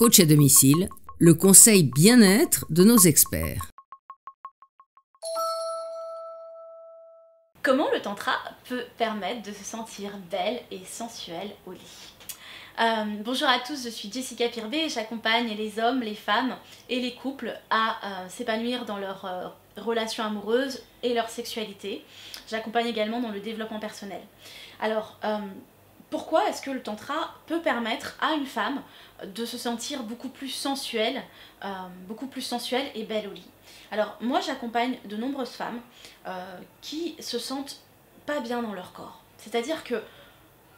Coach à domicile, le conseil bien-être de nos experts. Comment le tantra peut permettre de se sentir belle et sensuelle au lit? Bonjour à tous, je suis Jessica Pirbé et j'accompagne les hommes, les femmes et les couples à s'épanouir dans leurs relations amoureuses et leur sexualité. J'accompagne également dans le développement personnel. Alors, pourquoi est-ce que le tantra peut permettre à une femme de se sentir beaucoup plus sensuelle et belle au lit? Alors moi j'accompagne de nombreuses femmes qui se sentent pas bien dans leur corps. C'est-à-dire que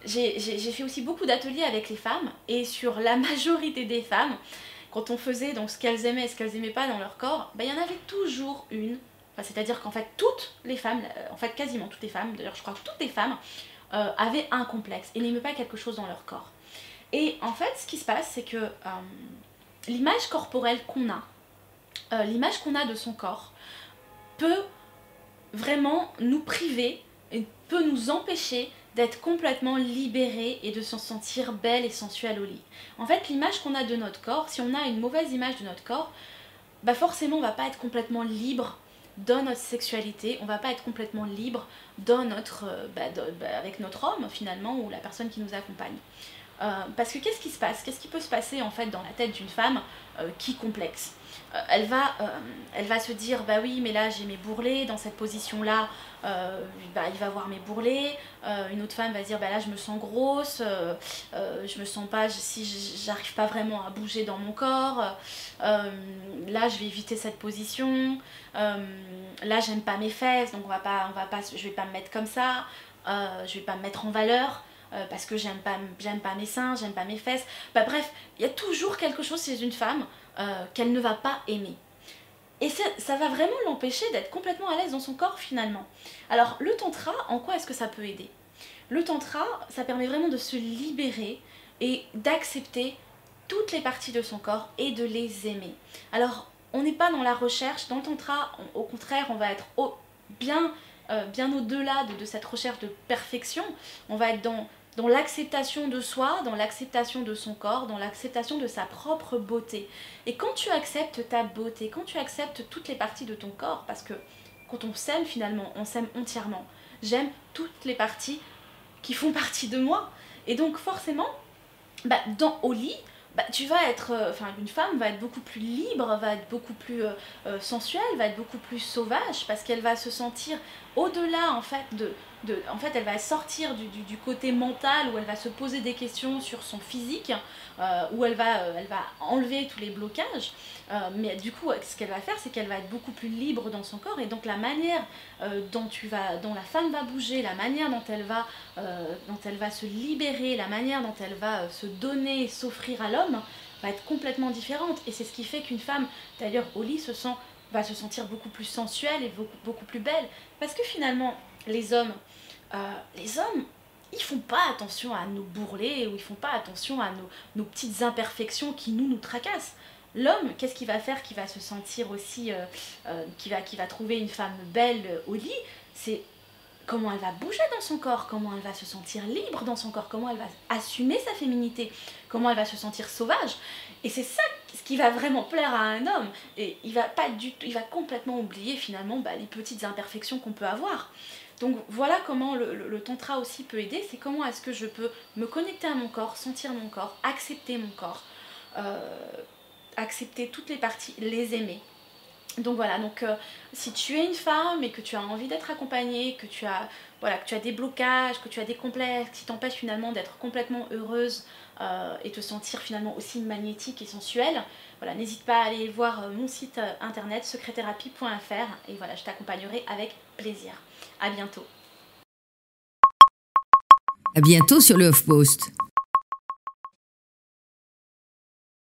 j'ai fait aussi beaucoup d'ateliers avec les femmes et sur la majorité des femmes, quand on faisait donc ce qu'elles aimaient et ce qu'elles aimaient pas dans leur corps, il y en avait toujours une. C'est-à-dire qu'en fait toutes les femmes, en fait quasiment toutes les femmes, d'ailleurs je crois que toutes les femmes avaient un complexe et n'aimaient pas quelque chose dans leur corps. Et en fait ce qui se passe c'est que l'image corporelle qu'on a, l'image qu'on a de son corps peut vraiment nous priver et peut nous empêcher d'être complètement libérée et de se sentir belle et sensuelle au lit. En fait, l'image qu'on a de notre corps, si on a une mauvaise image de notre corps, forcément on va pas être complètement libre dans notre sexualité, on va pas être complètement libre dans notre, avec notre homme finalement ou la personne qui nous accompagne. Parce que qu'est-ce qui se passe? Qu'est-ce qui peut se passer en fait dans la tête d'une femme qui complexe? Elle va se dire bah oui mais là j'ai mes bourrelets, dans cette position là il va voir mes bourrelets. Une autre femme va se dire bah là je me sens grosse, je me sens pas, si j'arrive pas vraiment à bouger dans mon corps, là je vais éviter cette position, là j'aime pas mes fesses donc je vais pas me mettre comme ça, je vais pas me mettre en valeur. Parce que j'aime pas mes seins, j'aime pas mes fesses. Bref, il y a toujours quelque chose chez une femme qu'elle ne va pas aimer. Et ça va vraiment l'empêcher d'être complètement à l'aise dans son corps finalement. Alors le tantra, en quoi est-ce que ça peut aider? Le tantra, ça permet vraiment de se libérer et d'accepter toutes les parties de son corps et de les aimer. Alors on n'est pas dans la recherche, dans le tantra, au contraire on va être bien au-delà de cette recherche de perfection. On va être dans l'acceptation de soi, dans l'acceptation de son corps, dans l'acceptation de sa propre beauté. Et quand tu acceptes ta beauté, quand tu acceptes toutes les parties de ton corps, parce que quand on s'aime finalement, on s'aime entièrement. J'aime toutes les parties qui font partie de moi. Et donc forcément, au lit, tu vas être, une femme va être beaucoup plus libre, va être beaucoup plus sensuelle, va être beaucoup plus sauvage parce qu'elle va se sentir au-delà en fait elle va sortir du côté mental où elle va se poser des questions sur son physique, où elle va enlever tous les blocages, mais du coup ce qu'elle va faire c'est qu'elle va être beaucoup plus libre dans son corps et donc la manière dont la femme va bouger, la manière dont elle va se libérer, la manière dont elle va se donner et s'offrir à l'homme va être complètement différente et c'est ce qui fait qu'une femme d'ailleurs au lit va se sentir beaucoup plus sensuelle et beaucoup plus belle parce que finalement les hommes ils font pas attention à nos bourrelets ou ils font pas attention à nos petites imperfections qui nous tracassent. L'homme, qu'est-ce qu'il va faire qui va se sentir aussi, qui va trouver une femme belle au lit? C'est comment elle va bouger dans son corps, comment elle va se sentir libre dans son corps, comment elle va assumer sa féminité, comment elle va se sentir sauvage. Et c'est ça ce qui va vraiment plaire à un homme. Et il va complètement oublier finalement les petites imperfections qu'on peut avoir. Donc voilà comment le tantra aussi peut aider, c'est comment est-ce que je peux me connecter à mon corps, sentir mon corps, accepter mon corps, accepter toutes les parties, les aimer. Donc voilà, si tu es une femme et que tu as envie d'être accompagnée, que tu as des blocages, que tu as des complexes qui t'empêchent finalement d'être complètement heureuse et te sentir finalement aussi magnétique et sensuelle, voilà, n'hésite pas à aller voir mon site internet secretthérapie.fr et voilà, je t'accompagnerai avec plaisir. À bientôt. À bientôt sur le HuffPost.